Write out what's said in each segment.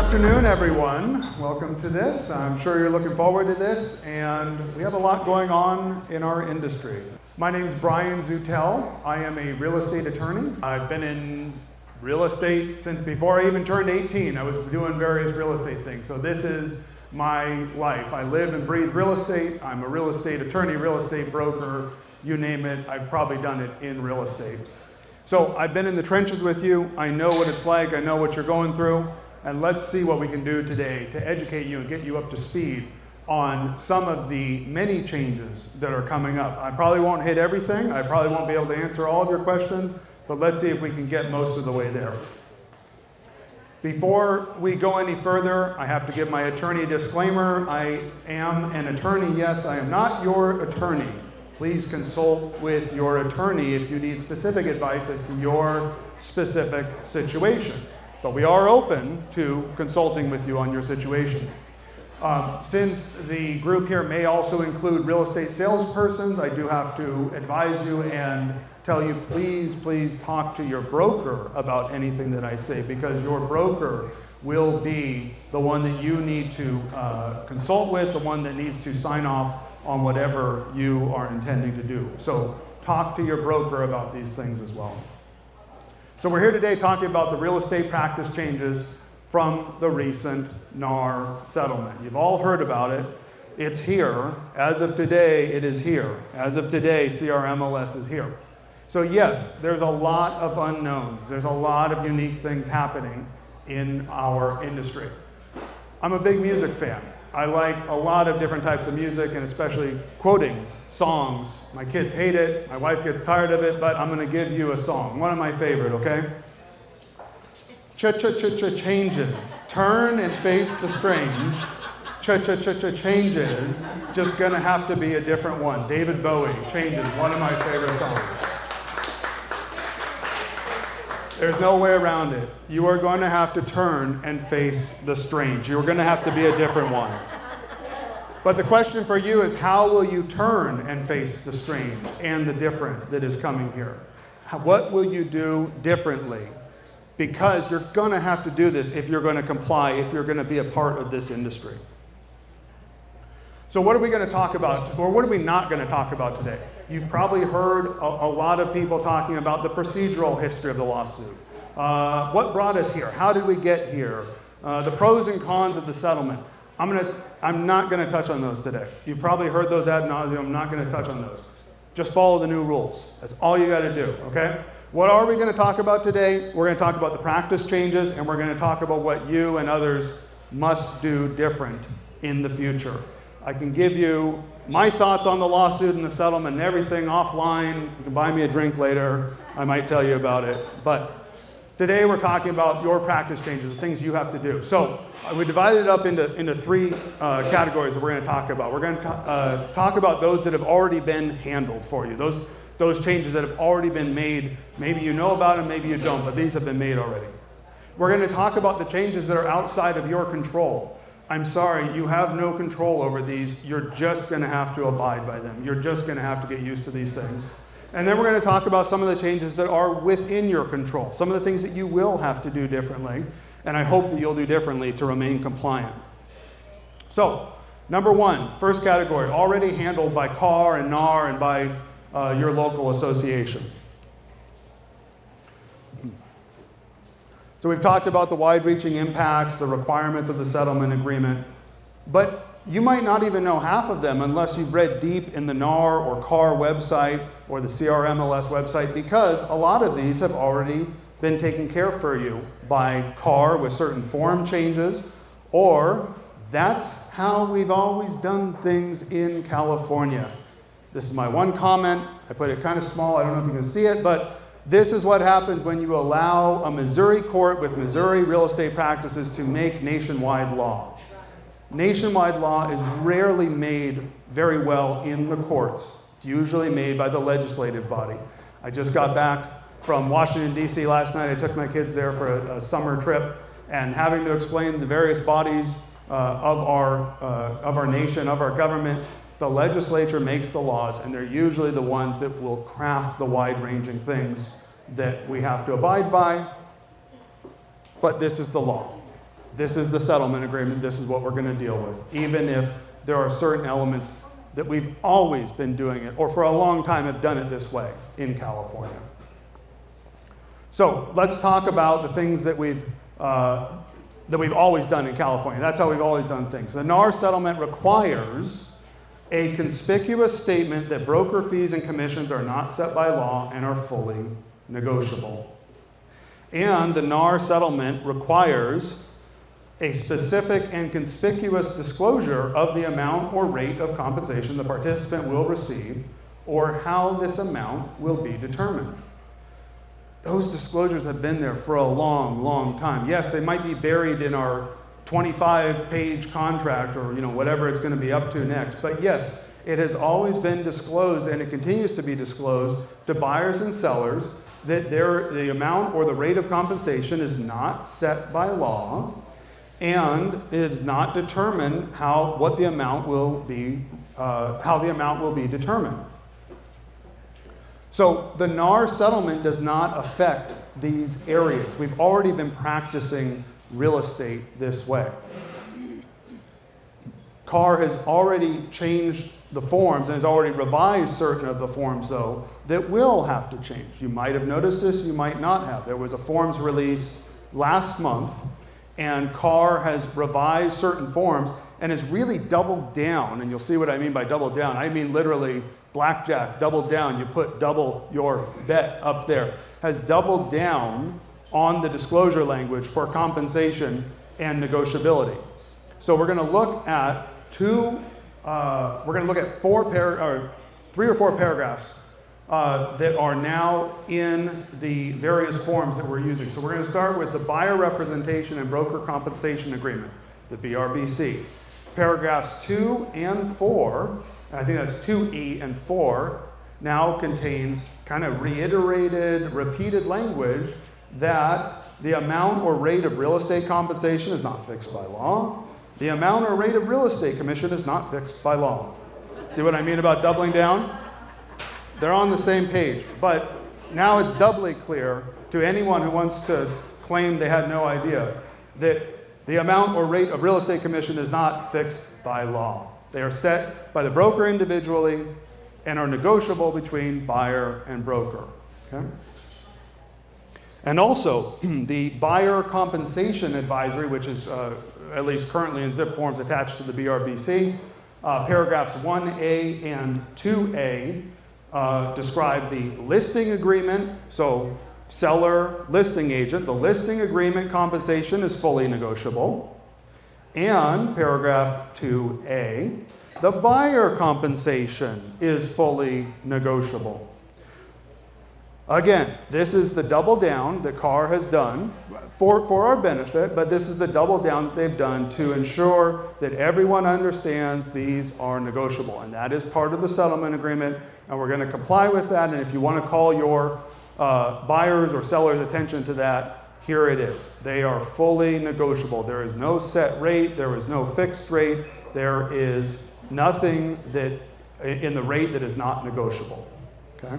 afternoon, everyone. Welcome to this. I'm sure you're looking forward to this, and we have a lot going on in our industry. My name is Brian Zuetel. I am a real estate attorney. I've been in real estate since before I even turned 18. I was doing various real estate things. So this is my life. I live and breathe real estate. I'm a real estate attorney, real estate broker, you name it. I've probably done it in real estate. So I've been in the trenches with you. I know what it's like. I know what you're going through. And let's see what we can do today to educate you and get you up to speed on some of the many changes that are coming up. I probably won't hit everything. I probably won't be able to answer all of your questions, but let's see if we can get most of the way there. Before we go any further, I have to give my attorney disclaimer. I am an attorney. Yes, I am not your attorney. Please consult with your attorney if you need specific advice as to your specific situation. But we are open to consulting with you on your situation. Since the group here may also include real estate salespersons, I do have to advise you and tell you, please talk to your broker about anything that I say, because your broker will be the one that you need to consult with, the one that needs to sign off on whatever you are intending to do. So talk to your broker about these things as well. So we're here today talking about the real estate practice changes from the recent NAR settlement. You've all heard about it. It's here. As of today, it is here. As of today, MLS is here. So yes, there's a lot of unknowns. There's a lot of unique things happening in our industry. I'm a big music fan. I like a lot of different types of music, and especially quoting songs. My kids hate it, my wife gets tired of it, but I'm gonna give you a song, one of my favorite, okay? Cha-cha-cha-cha changes, turn and face the strange. Cha-cha-cha-cha changes, just gonna have to be a different one. David Bowie, Changes, one of my favorite songs. There's no way around it. You are going to have to turn and face the strange. You're going to have to be a different one. But the question for you is, how will you turn and face the strange and the different that is coming here? What will you do differently? Because you're going to have to do this if you're going to comply, if you're going to be a part of this industry. So what are we going to talk about, or what are we not going to talk about today? You've probably heard a lot of people talking about the procedural history of the lawsuit. What brought us here? How did we get here? The pros and cons of the settlement. I'm not going to touch on those today. You've probably heard those ad nauseum. I'm not going to touch on those. Just follow the new rules. That's all you got to do, okay? What are we going to talk about today? We're going to talk about the practice changes, and we're going to talk about what you and others must do different in the future. I can give you my thoughts on the lawsuit and the settlement and everything offline. You can buy me a drink later. I might tell you about it. But today we're talking about your practice changes, the things you have to do. So we divided it up into three categories that we're going to talk about. We're going to talk about those that have already been handled for you, those changes that have already been made. Maybe you know about them, maybe you don't, but these have been made already. We're going to talk about the changes that are outside of your control. I'm sorry, you have no control over these. You're just going to have to abide by them. You're just going to have to get used to these things. And then we're going to talk about some of the changes that are within your control, some of the things that you will have to do differently, and I hope that you'll do differently to remain compliant. So, number one, first category, already handled by CAR and NAR and by your local association. So we've talked about the wide-reaching impacts, the requirements of the settlement agreement, but you might not even know half of them unless you've read deep in the NAR or CAR website or the MLS website, because a lot of these have already been taken care of for you by CAR with certain form changes, or that's how we've always done things in California. This is my one comment. I put it kind of small. I don't know if you can see it, but this is what happens when you allow a Missouri court with Missouri real estate practices to make nationwide law. Nationwide law is rarely made very well in the courts. It's usually made by the legislative body. I just got back from Washington, D.C. last night. I took my kids there for a summer trip, and having to explain the various bodies of our nation, of our government, the legislature makes the laws, and they're usually the ones that will craft the wide-ranging things that we have to abide by, but this is the law. this is the settlement agreement, this is what we're going to deal with, even if there are certain elements that we've always been doing it, or for a long time have done it this way in California. So let's talk about the things that we've always done in California. That's how we've always done things. The NAR settlement requires a conspicuous statement that broker fees and commissions are not set by law and are fully negotiable. And the NAR settlement requires a specific and conspicuous disclosure of the amount or rate of compensation the participant will receive, or how this amount will be determined. Those disclosures have been there for a long, long time. Yes, they might be buried in our 25-page contract or whatever it's going to be up to next. But yes, it has always been disclosed, and it continues to be disclosed to buyers and sellers that the amount or the rate of compensation is not set by law, and it is not determined how the amount will be determined. So the NAR settlement does not affect these areas. We've already been practicing real estate this way. CAR has already changed the forms and has already revised certain of the forms, though, that will have to change. You might have noticed this, you might not have. There was a forms release last month, and CAR has revised certain forms and has really doubled down, and you'll see what I mean by double down. I mean literally blackjack, double down. You put double your bet up there. Has doubled down on the disclosure language for compensation and negotiability. So we're going to look at three or four paragraphs that are now in the various forms that we're using. So we're going to start with the Buyer Representation and Broker Compensation Agreement, the BRBC. Paragraphs 2 and 4, I think that's 2E and 4, now contain kind of repeated language that the amount or rate of real estate compensation is not fixed by law. The amount or rate of real estate commission is not fixed by law. See what I mean about doubling down? They're on the same page, but now it's doubly clear to anyone who wants to claim they had no idea that the amount or rate of real estate commission is not fixed by law. They are set by the broker individually and are negotiable between buyer and broker. Okay? And also, the Buyer Compensation Advisory, which is at least currently in zip forms attached to the BRBC, paragraphs 1A and 2A describe the listing agreement. So seller, listing agent, the listing agreement compensation is fully negotiable. And paragraph 2A, the buyer compensation is fully negotiable. Again, this is the double down that CAR has done for our benefit, but this is the double down that they've done to ensure that everyone understands these are negotiable. And that is part of the settlement agreement, and we're going to comply with that. And if you want to call your buyers or sellers' attention to that, here it is. They are fully negotiable. There is no set rate. There is no fixed rate. There is nothing that in the rate that is not negotiable. Okay?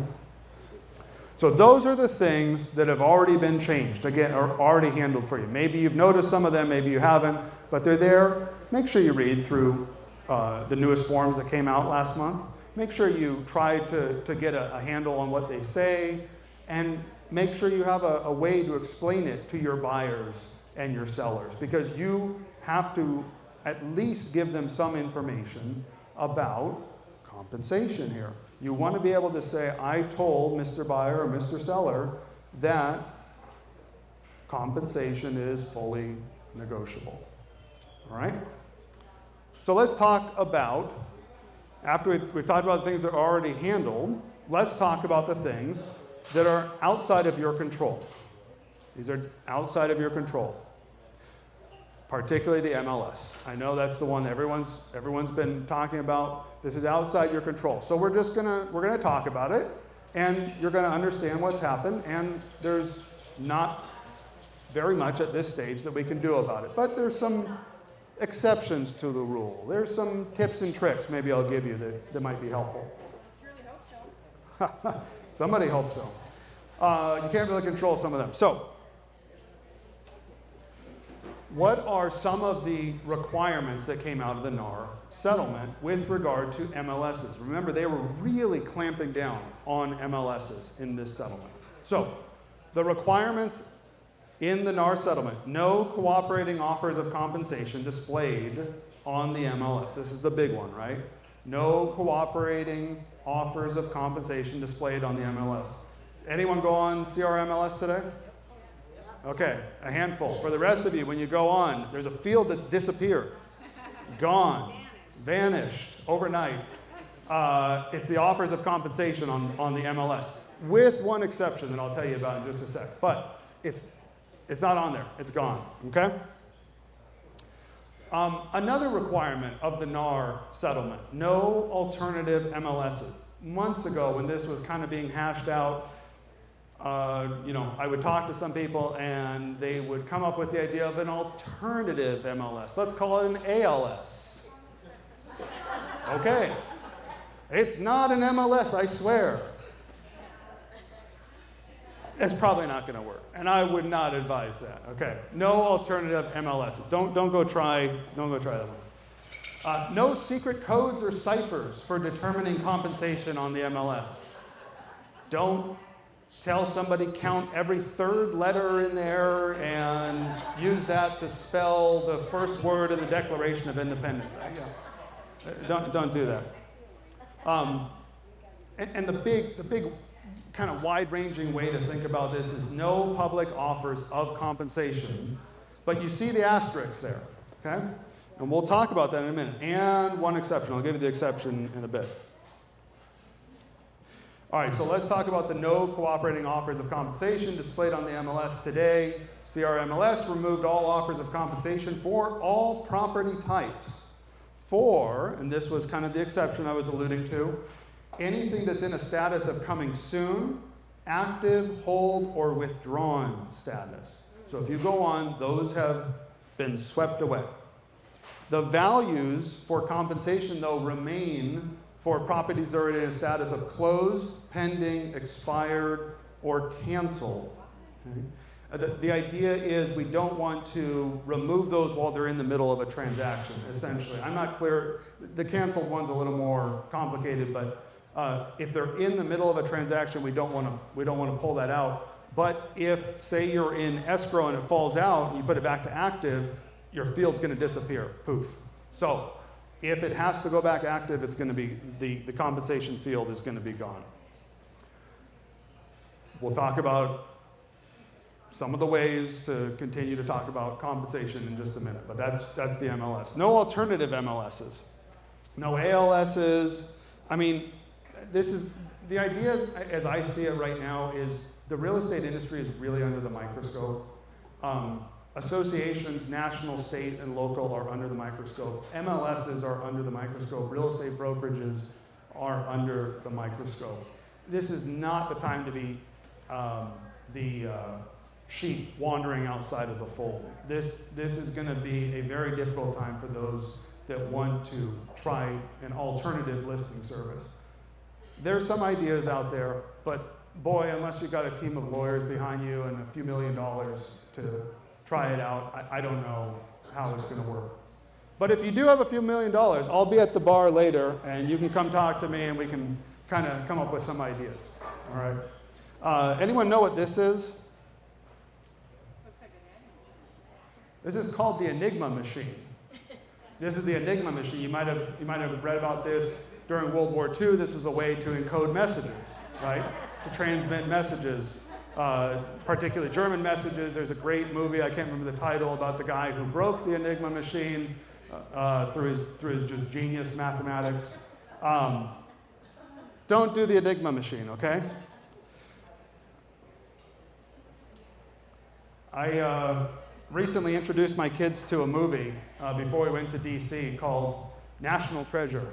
So those are the things that have already been changed, again, or already handled for you. Maybe you've noticed some of them, maybe you haven't, but they're there. Make sure you read through the newest forms that came out last month. Make sure you try to get a handle on what they say, and make sure you have a way to explain it to your buyers and your sellers, because you have to at least give them some information about compensation here. You want to be able to say, I told Mr. Buyer or Mr. Seller that compensation is fully negotiable. All right? So let's talk about, after we've talked about the things that are already handled, let's talk about the things that are outside of your control. These are outside of your control, particularly the MLS. I know that's the one that everyone's been talking about. This is outside your control. So we're gonna talk about it, and you're gonna understand what's happened, and there's not very much at this stage that we can do about it. But there's some exceptions to the rule. There's some tips and tricks maybe I'll give you that might be helpful. I really hope so. Somebody hopes so. You can't really control some of them. So what are some of the requirements that came out of the NAR settlement with regard to MLSs? Remember, they were really clamping down on MLSs in this settlement. So, the requirements in the NAR settlement: no cooperating offers of compensation displayed on the MLS. This is the big one, right? No cooperating offers of compensation displayed on the MLS. Anyone go on CRMLS today? Okay, a handful. For the rest of you, when you go on, there's a field that's disappeared, gone, vanished overnight. It's the offers of compensation on the MLS, with one exception that I'll tell you about in just a sec. But it's not on there. It's gone, okay? Another requirement of the NAR settlement: no alternative MLSs. Months ago, when this was kind of being hashed out, I would talk to some people and they would come up with the idea of an alternative MLS. Let's call it an ALS. Okay. It's not an MLS, I swear. It's probably not going to work, and I would not advise that. Okay, no alternative MLSs. Don't go try that one. No secret codes or ciphers for determining compensation on the MLS. Don't tell somebody count every third letter in there and use that to spell the first word of the Declaration of Independence. Don't do that. And the big kind of wide-ranging way to think about this is no public offers of compensation, but you see the asterisks there, okay? And we'll talk about that in a minute. And one exception. I'll give you the exception in a bit. All right, so let's talk about the no cooperating offers of compensation displayed on the MLS today. CRMLS removed all offers of compensation for all property types. For, and this was kind of the exception I was alluding to, anything that's in a status of coming soon, active, hold, or withdrawn status. So if you go on, those have been swept away. The values for compensation, though, remain for properties that are in a status of closed, pending, expired, or canceled. Okay? The idea is we don't want to remove those while they're in the middle of a transaction, essentially. I'm not clear. The canceled one's a little more complicated, but if they're in the middle of a transaction, we don't want to pull that out. But if, say, you're in escrow and it falls out, and you put it back to active, your field's going to disappear. Poof. So if it has to go back active, it's going to be the compensation field is going to be gone. We'll talk about some of the ways to continue to talk about compensation in just a minute, but that's the MLS. No alternative MLSs. No ALSs. I mean, this is the idea, as I see it right now, is the real estate industry is really under the microscope. Associations, national, state, and local are under the microscope. MLSs are under the microscope. Real estate brokerages are under the microscope. This is not the time to be the sheep wandering outside of the fold. This is going to be a very difficult time for those that want to try an alternative listing service. There's some ideas out there, but boy, unless you've got a team of lawyers behind you and a few $1 million to try it out, I don't know how it's going to work. But if you do have a few $1 million, I'll be at the bar later, and you can come talk to me, and we can kind of come up with some ideas. All right. Anyone know what this is? This is called the Enigma machine. This is the Enigma machine. You might have read about this during World War II. This is a way to encode messages, right? To transmit messages, particularly German messages. There's a great movie, I can't remember the title, about the guy who broke the Enigma machine through his just genius mathematics. Don't do the Enigma machine, okay? I recently introduced my kids to a movie before we went to DC called National Treasure.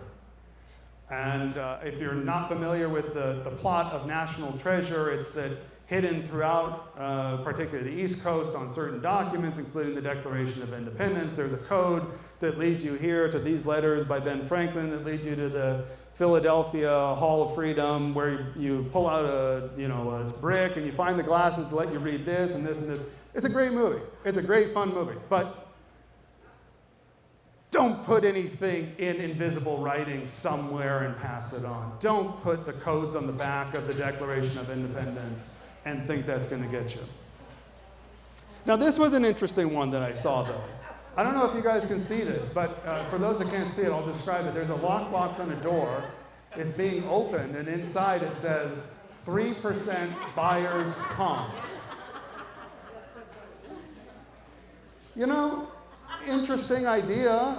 And if you're not familiar with the plot of National Treasure, it's that hidden throughout, particularly the East Coast, on certain documents, including the Declaration of Independence, there's a code that leads you here to these letters by Ben Franklin that leads you to the Philadelphia Hall of Freedom, where you pull out a brick and you find the glasses to let you read this and this and this. It's a great movie. It's a great, fun movie. But Don't put anything in invisible writing somewhere and pass it on. Don't put the codes on the back of the Declaration of Independence and think that's going to get you. Now, this was an interesting one that I saw, though. I don't know if you guys can see this, but for those that can't see it, I'll describe it. There's a lockbox on a door. It's being opened, and inside it says 3% buyer's comp. You know, interesting idea,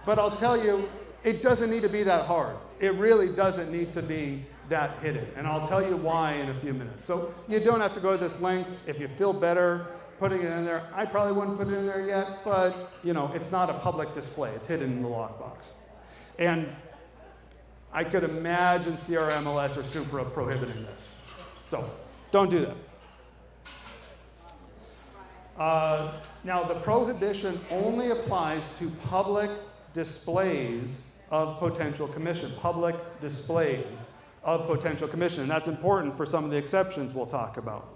but I'll tell you, it doesn't need to be that hard. It really doesn't need to be that hidden, and I'll tell you why in a few minutes. So you don't have to go to this length. If you feel better putting it in there, I probably wouldn't put it in there yet, but it's not a public display. It's hidden in the lockbox. And I could imagine MLS or Supra prohibiting this. So don't do that. Now, the prohibition only applies to public displays of potential commission. Public displays of potential commission. And that's important for some of the exceptions we'll talk about.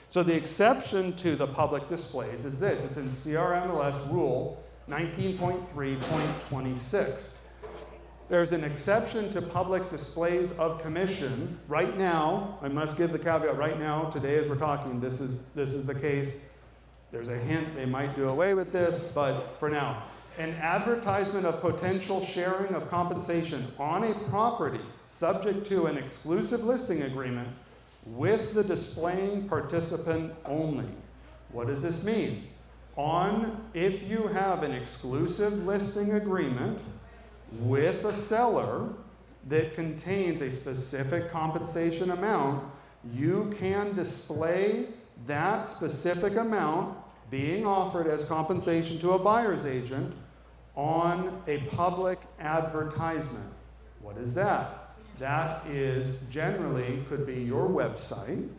So the exception to the public displays is this. It's in CRMLS Rule 19.3.26. There's an exception to public displays of commission. Right now, I must give the caveat, right now, today as we're talking, this is the case. There's a hint they might do away with this, but for now. An advertisement of potential sharing of compensation on a property subject to an exclusive listing agreement with the displaying participant only. What does this mean? If you have an exclusive listing agreement with a seller that contains a specific compensation amount, you can display that specific amount being offered as compensation to a buyer's agent on a public advertisement. What is that? That is generally could be your website.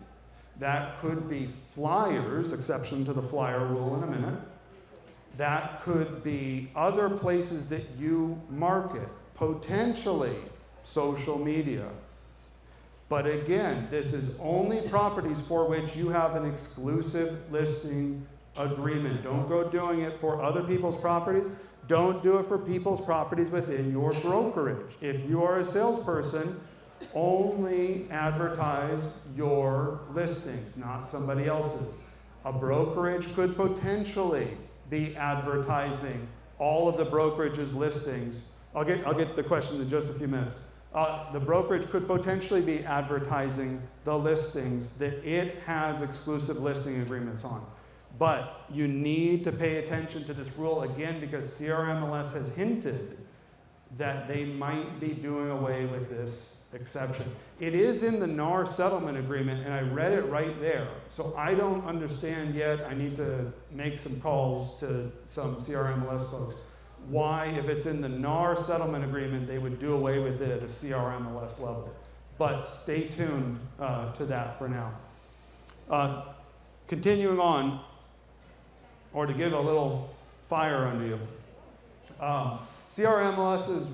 That could be flyers, exception to the flyer rule in a minute. That could be other places that you market, potentially social media. But again, this is only properties for which you have an exclusive listing agreement. Don't go doing it for other people's properties. Don't do it for people's properties within your brokerage. If you are a salesperson, only advertise your listings, not somebody else's. A brokerage could potentially be advertising all of the brokerage's listings. I'll get the question in just a few minutes. The brokerage could potentially be advertising the listings that it has exclusive listing agreements on. But you need to pay attention to this rule again because CRMLS has hinted that they might be doing away with this exception. It is in the NAR settlement agreement, and I read it right there. So I don't understand yet. I need to make some calls to some CRMLS folks. Why, if it's in the NAR settlement agreement, they would do away with it at a CRMLS level. But stay tuned to that for now. Continuing on, or to give a little fire under you. CRMLS's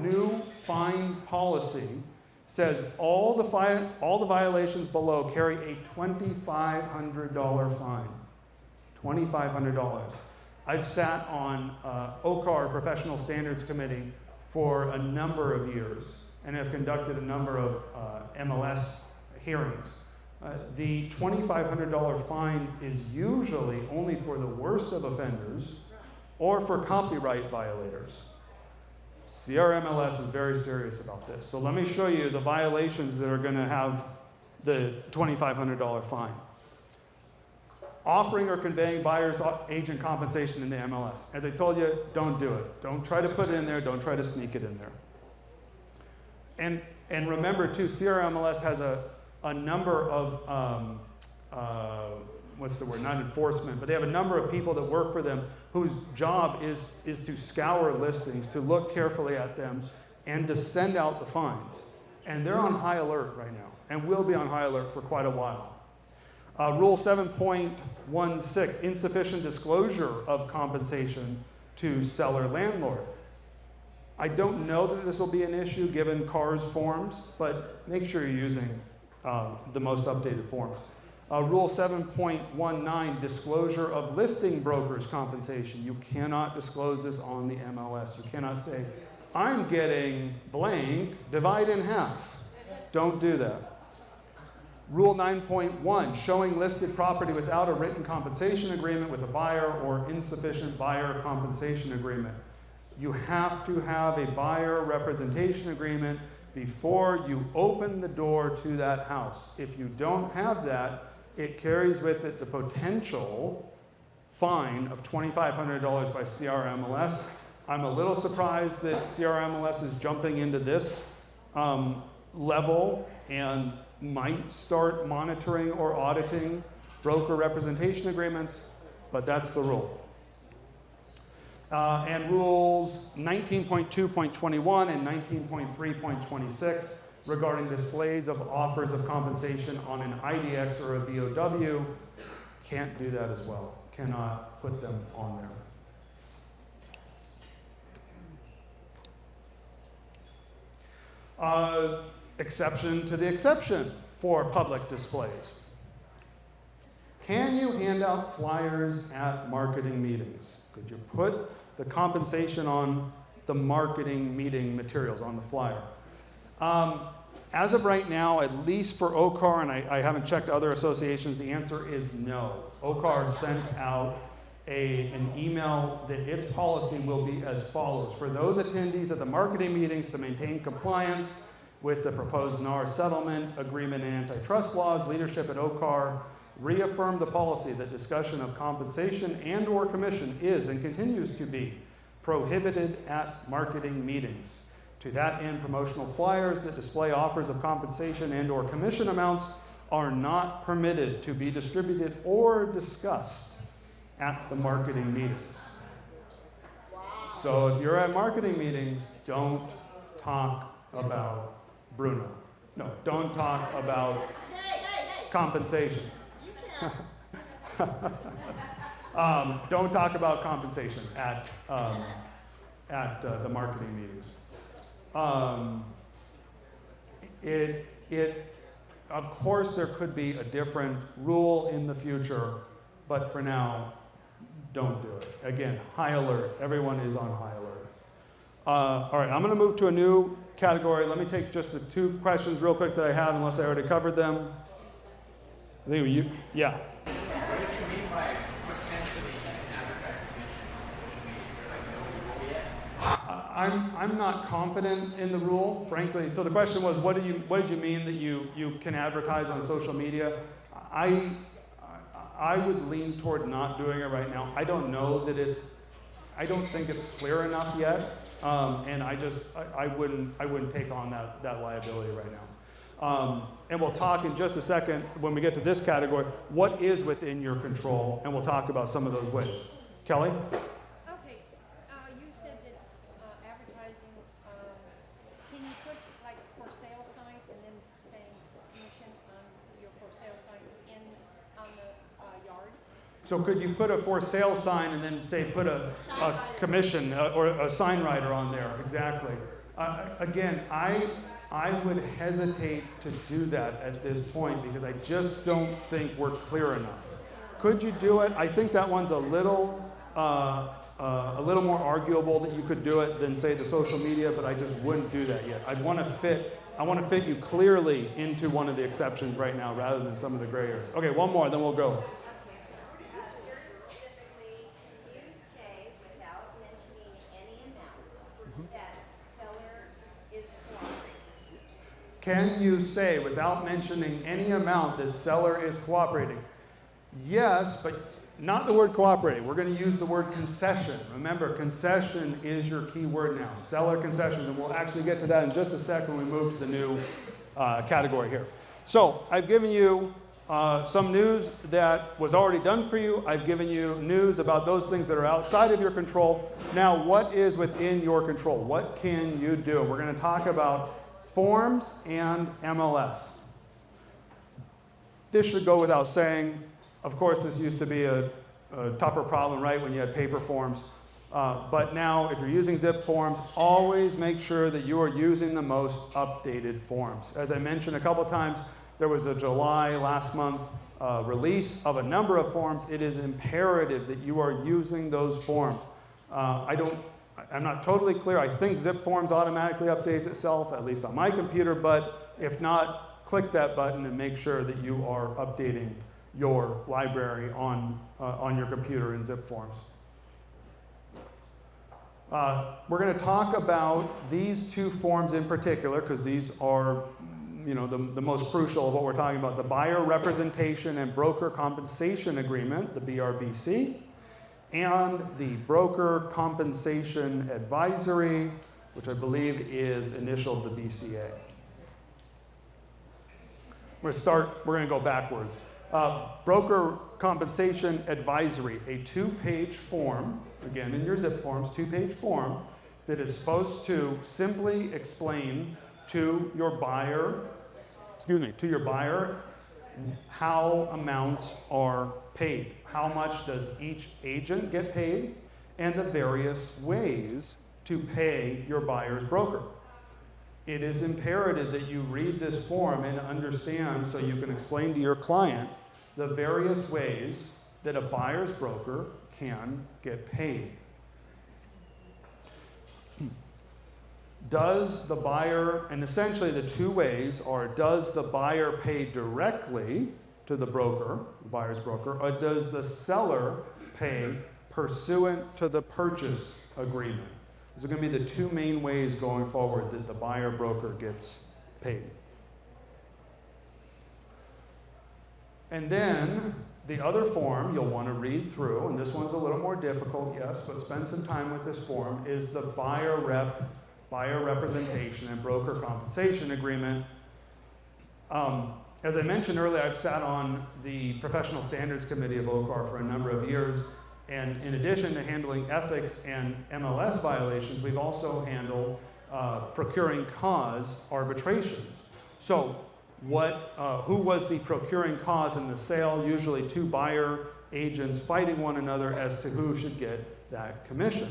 new fine policy says all the violations below carry a $2,500 fine. $2,500. I've sat on OCAR Professional Standards Committee for a number of years and have conducted a number of MLS hearings. The $2,500 fine is usually only for the worst of offenders or for copyright violators. CRMLS is very serious about this. So let me show you the violations that are going to have the $2,500 fine. Offering or conveying buyer's agent compensation in the MLS. As I told you, don't do it. Don't try to put it in there. Don't try to sneak it in there. And remember, too, CRMLS has a number of, not enforcement, but they have a number of people that work for them whose job is to scour listings, to look carefully at them, and to send out the fines. And they're on high alert right now, and will be on high alert for quite a while. Rule 7.16, insufficient disclosure of compensation to seller landlord. I don't know that this will be an issue given CAR's forms, but make sure you're using the most updated forms. Rule 7.19, disclosure of listing brokers' compensation. You cannot disclose this on the MLS. You cannot say, I'm getting blank, divide in half. Don't do that. Rule 9.1, showing listed property without a written compensation agreement with a buyer or insufficient buyer compensation agreement. You have to have a buyer representation agreement before you open the door to that house. If you don't have that, it carries with it the potential fine of $2,500 by CRMLS. I'm a little surprised that CRMLS is jumping into this level and might start monitoring or auditing broker representation agreements, but that's the rule. And rules 19.2.21 and 19.3.26 regarding displays of offers of compensation on an IDX or a VOW, can't do that as well. Cannot put them on there. Exception to the exception for public displays. Can you hand out flyers at marketing meetings? Could you put the compensation on the marketing meeting materials, on the flyer? As of right now, at least for OCAR, and I haven't checked other associations, the answer is no. OCAR sent out an email that its policy will be as follows. For those attendees at the marketing meetings to maintain compliance with the proposed NAR settlement agreement and antitrust laws, leadership at OCAR reaffirmed the policy that discussion of compensation and or commission is and continues to be prohibited at marketing meetings. To that end, promotional flyers that display offers of compensation and or commission amounts are not permitted to be distributed or discussed at the marketing meetings. So if you're at marketing meetings, don't talk about Bruno. No, don't talk about compensation. Don't talk about compensation at the marketing meetings. Of course, there could be a different rule in the future, but for now, don't do it. Again, high alert. Everyone is on high alert. All right, I'm going to move to a new category. Let me take just the two questions real quick that I have, unless I already covered them. I think yeah. What did you mean by potentially advertising on social media? Is there like no rule yet? I'm not confident in the rule, frankly. So the question was, what did you mean that you can advertise on social media? I would lean toward not doing it right now. I don't know that I don't think it's clear enough yet, and I wouldn't take on that liability right now. And we'll talk in just a second when we get to this category, what is within your control, and we'll talk about some of those ways. Kelly? Okay, you said that advertising, can you put like for sale sign and then saying commission on your for sale sign on the yard? So could you put a for sale sign and then say put a commission or a sign writer on there? Exactly. Again, I would hesitate to do that at this point because I just don't think we're clear enough. Could you do it? I think that one's a little more arguable that you could do it than say the social media, but I just wouldn't do that yet. I want to fit you clearly into one of the exceptions right now rather than some of the gray areas. Okay, one more, then we'll go. Can you say, without mentioning any amount, that seller is cooperating? Yes, but not the word cooperating. We're going to use the word concession. Remember, concession is your key word now. Seller concession, and we'll actually get to that in just a second when we move to the new category here. So I've given you some news that was already done for you. I've given you news about those things that are outside of your control. Now, what is within your control? What can you do? We're going to talk about forms and MLS. This should go without saying. Of course, this used to be a tougher problem, right, when you had paper forms. But now, if you're using zip forms, always make sure that you are using the most updated forms. As I mentioned a couple times, there was a July last month release of a number of forms, it is imperative that you are using those forms. I'm not totally clear. I think Zip Forms automatically updates itself, at least on my computer, but if not, click that button and make sure that you are updating your library on your computer in Zip Forms. We're going to talk about these two forms in particular because these are the most crucial of what we're talking about: the Buyer Representation and Broker Compensation Agreement, the BRBC, and the Broker Compensation Advisory, which I believe is initialed the BCA. We're going to go backwards. Broker Compensation Advisory, a 2-page form, again in your Zip Forms, 2-page form that is supposed to simply explain to your buyer how amounts are paid. How much does each agent get paid, and the various ways to pay your buyer's broker. It is imperative that you read this form and understand so you can explain to your client the various ways that a buyer's broker can get paid. Does the buyer, and essentially the two ways are, does the buyer pay directly to the broker, the buyer's broker, or does the seller pay pursuant to the purchase agreement? Those are going to be the two main ways going forward that the buyer broker gets paid. And then the other form you'll want to read through, and this one's a little more difficult, yes, but spend some time with this form, is the Buyer Representation and Broker Compensation Agreement. As I mentioned earlier, I've sat on the Professional Standards Committee of OCAR for a number of years, and in addition to handling ethics and MLS violations, we've also handled procuring cause arbitrations. So who was the procuring cause in the sale? Usually two buyer agents fighting one another as to who should get that commission.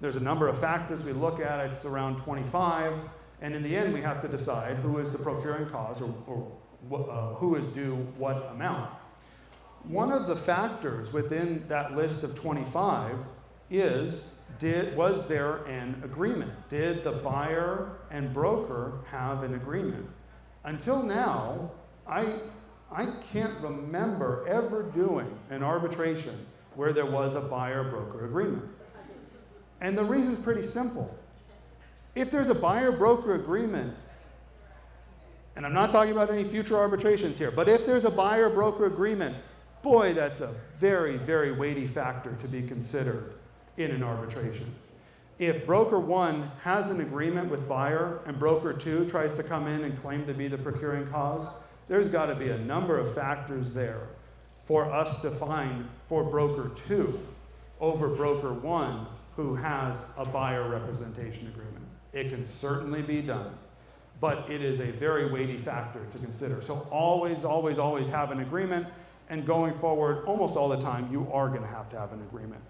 There's a number of factors we look at. It's around 25, and in the end we have to decide who is the procuring cause or who is due what amount. One of the factors within that list of 25 is, was there an agreement? Did the buyer and broker have an agreement? Until now, I can't remember ever doing an arbitration where there was a buyer-broker agreement. And the reason is pretty simple. If there's a buyer-broker agreement, and I'm not talking about any future arbitrations here, but if there's a buyer-broker agreement, boy, that's a very, very weighty factor to be considered in an arbitration. If broker 1 has an agreement with buyer and broker 2 tries to come in and claim to be the procuring cause, there's got to be a number of factors there for us to find for broker 2 over broker 1 who has a buyer representation agreement. It can certainly be done, but it is a very weighty factor to consider. So always, always, always have an agreement, and going forward, almost all the time, you are going to have an agreement.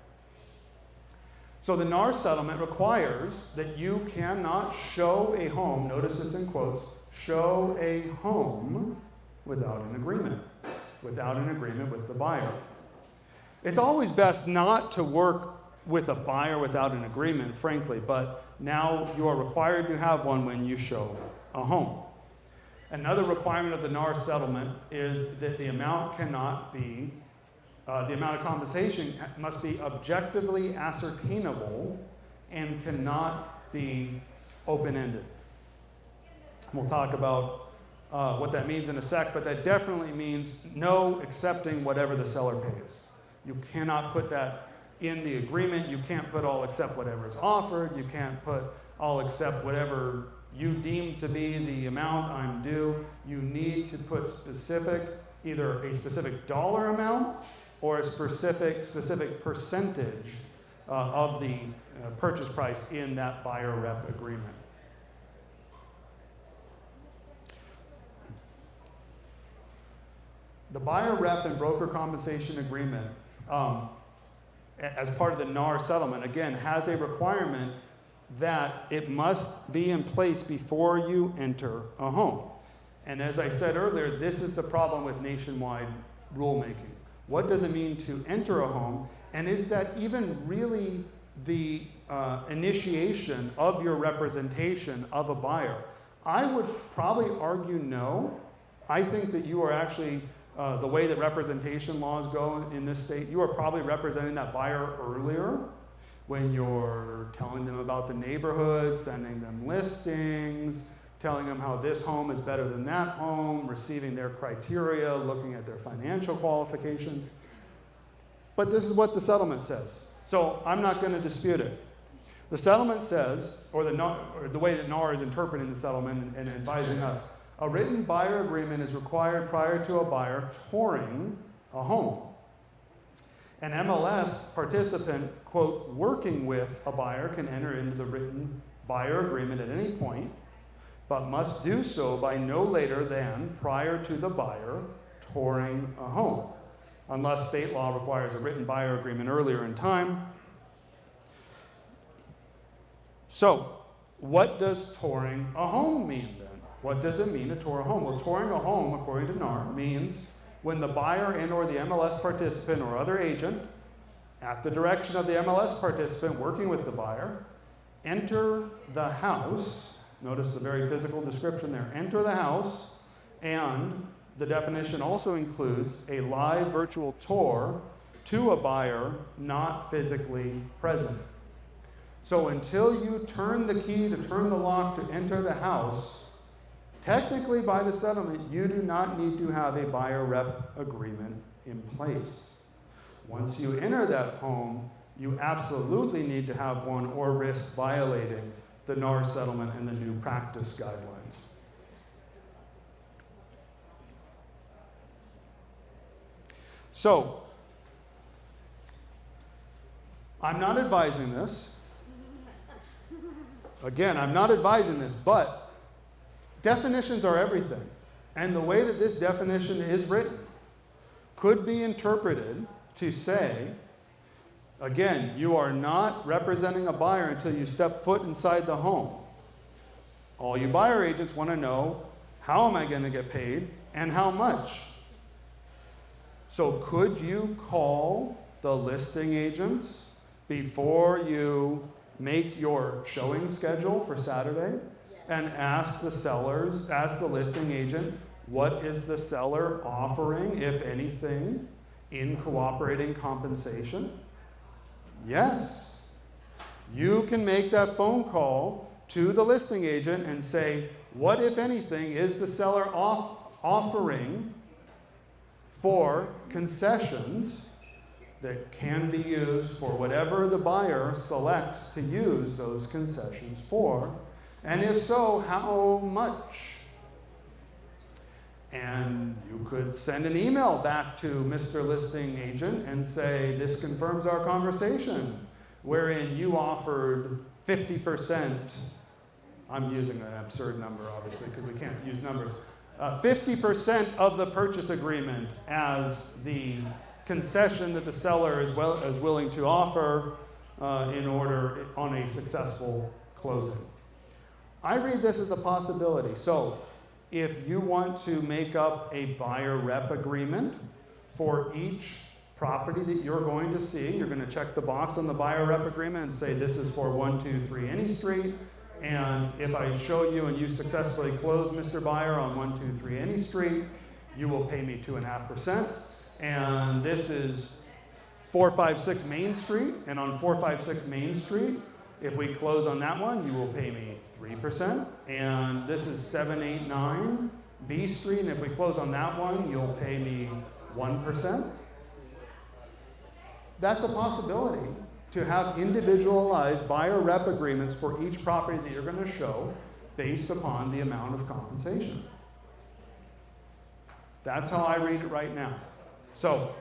So the NAR settlement requires that you cannot show a home, notice it's in quotes, show a home without an agreement with the buyer. It's always best not to work with a buyer without an agreement, frankly, but now you are required to have one when you show a home. Another requirement of the NAR settlement is that the amount cannot be, the amount of compensation must be objectively ascertainable and cannot be open-ended. We'll talk about what that means in a sec, but that definitely means no accepting whatever the seller pays. You cannot put that in the agreement. You can't put I'll accept whatever is offered. You can't put I'll accept whatever you deem to be the amount I'm due. You need to put either a specific dollar amount or a specific percentage of the purchase price in that buyer rep agreement. The buyer rep and broker compensation agreement, as part of the NAR settlement, again, has a requirement that it must be in place before you enter a home. And as I said earlier, this is the problem with nationwide rulemaking? What does it mean to enter a home? And is that even really the initiation of your representation of a buyer? I would probably argue no. I think that you are actually, the way that representation laws go in this state, you are probably representing that buyer earlier when you're telling them about the neighborhood, sending them listings, telling them how this home is better than that home, receiving their criteria, looking at their financial qualifications. But this is what the settlement says. So I'm not going to dispute it. The settlement says, or the way that NAR is interpreting the settlement and advising us, a written buyer agreement is required prior to a buyer touring a home. An MLS participant, quote, working with a buyer can enter into the written buyer agreement at any point, but must do so by no later than prior to the buyer touring a home, unless state law requires a written buyer agreement earlier in time. So, what does touring a home mean then? What does it mean to tour a home? Well, touring a home, according to NAR, means when the buyer and or the MLS participant or other agent, at the direction of the MLS participant working with the buyer, enter the house. Notice the very physical description there. Enter the house, and the definition also includes a live virtual tour to a buyer not physically present. So until you turn the key to turn the lock to enter the house, technically by the settlement, you do not need to have a buyer rep agreement in place. Once you enter that home, you absolutely need to have one or risk violating the NAR settlement and the new practice guidelines. So, I'm not advising this. Again, I'm not advising this, but definitions are everything. And the way that this definition is written could be interpreted to say, again, you are not representing a buyer until you step foot inside the home. All you buyer agents want to know, how am I going to get paid and how much? So could you call the listing agents before you make your showing schedule for Saturday and ask the sellers, ask the listing agent, what is the seller offering, if anything, in cooperating compensation? Yes. You can make that phone call to the listing agent and say, what, if anything, is the seller offering for concessions that can be used for whatever the buyer selects to use those concessions for, and if so, how much? And you could send an email back to Mr. Listing Agent and say, this confirms our conversation, wherein you offered 50%, I'm using an absurd number obviously because we can't use numbers, 50% of the purchase agreement as the concession that the seller is willing to offer in order on a successful closing. I read this as a possibility. So if you want to make up a buyer rep agreement for each property that you're going to see, you're going to check the box on the buyer rep agreement and say this is for 123 Any Street, and if I show you and you successfully close Mr. Buyer on 123 Any Street, you will pay me 2.5%. And this is 456 Main Street, and on 456 Main Street, if we close on that one, you will pay me 3%. And this is 789 B Street, and if we close on that one, you'll pay me 1%. That's a possibility, to have individualized buyer rep agreements for each property that you're going to show based upon the amount of compensation. That's how I read it right now. So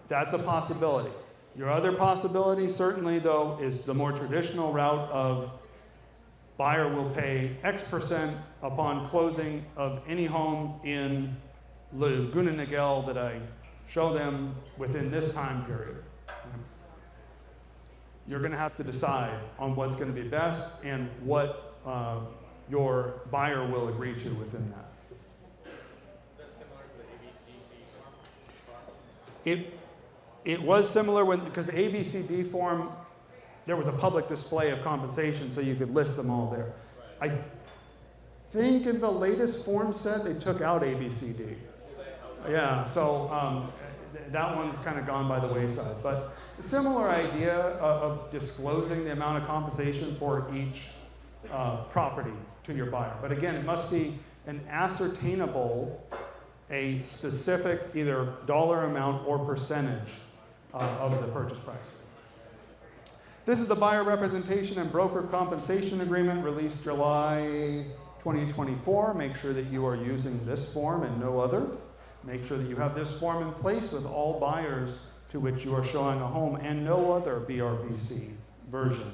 that's a possibility. Your other possibility, certainly, though, is the more traditional route of buyer will pay X% upon closing of any home in Laguna Niguel that I show them within this time period. You're going to have to decide on what's going to be best and what your buyer will agree to within that. Is that similar to the ABC? It was similar because the ABCD form, there was a public display of compensation, so you could list them all there. I think in the latest form set, they took out ABCD. Yeah, so that one's kind of gone by the wayside. But a similar idea of disclosing the amount of compensation for each property to your buyer. But again, it must be an ascertainable, a specific either dollar amount or percentage of the purchase price. This is the buyer representation and broker compensation agreement released July 2024. Make sure that you are using this form and no other. Make sure that you have this form in place with all buyers to which you are showing a home and no other BRBC version.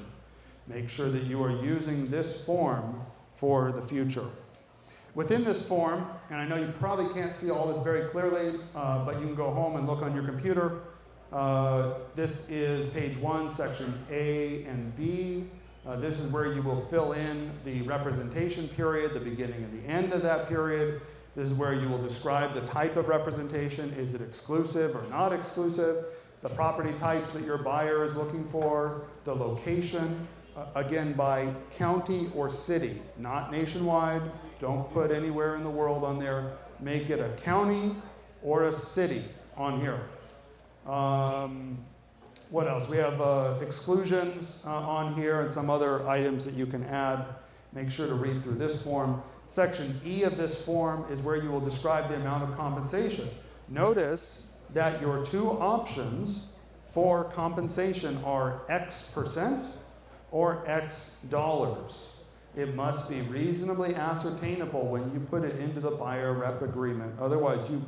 Make sure that you are using this form for the future. Within this form, and I know you probably can't see all this very clearly, but you can go home and look on your computer. This is page 1, section A and B. This is where you will fill in the representation period, the beginning and the end of that period. This is where you will describe the type of representation. Is it exclusive or not exclusive? The property types that your buyer is looking for, the location, again by county or city, not nationwide. Don't put anywhere in the world on there. Make it a county or a city on here. What else? We have exclusions on here and some other items that you can add. Make sure to read through this form. Section E of this form is where you will describe the amount of compensation. Notice that your two options for compensation are X% or X dollars. It must be reasonably ascertainable when you put it into the buyer rep agreement. Otherwise, you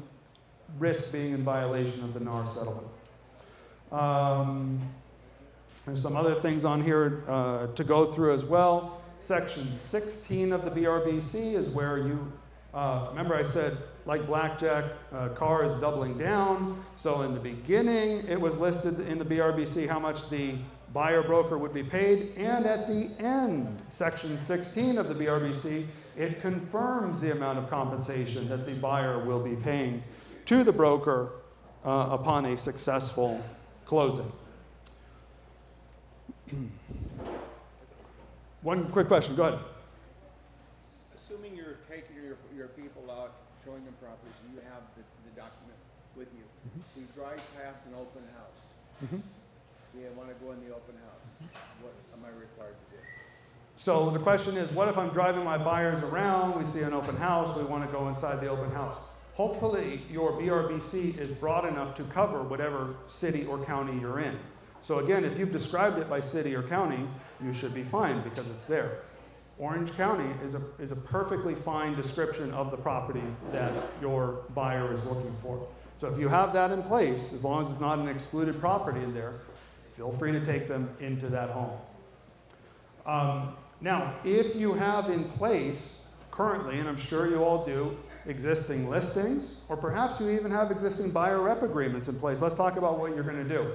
risk being in violation of the NAR settlement. There's some other things on here to go through as well. Section 16 of the BRBC is where you, remember I said, like blackjack, car is doubling down. So in the beginning, it was listed in the BRBC how much the buyer broker would be paid. And at the end, section 16 of the BRBC, it confirms the amount of compensation that the buyer will be paying to the broker upon a successful closing. One quick question, go ahead. Assuming you're taking your people out, showing them properties, and you have the document with you. We drive past an open house. We want to go in the open house. What am I required to do? So the question is, what if I'm driving my buyers around, we see an open house, we want to go inside the open house? Hopefully your BRBC is broad enough to cover whatever city or county you're in. So again, if you've described it by city or county, you should be fine because it's there. Orange County is a perfectly fine description of the property that your buyer is looking for. So if you have that in place, as long as it's not an excluded property in there, feel free to take them into that home. Now, if you have in place currently, and I'm sure you all do, existing listings, or perhaps you even have existing buyer rep agreements in place, let's talk about what you're going to do.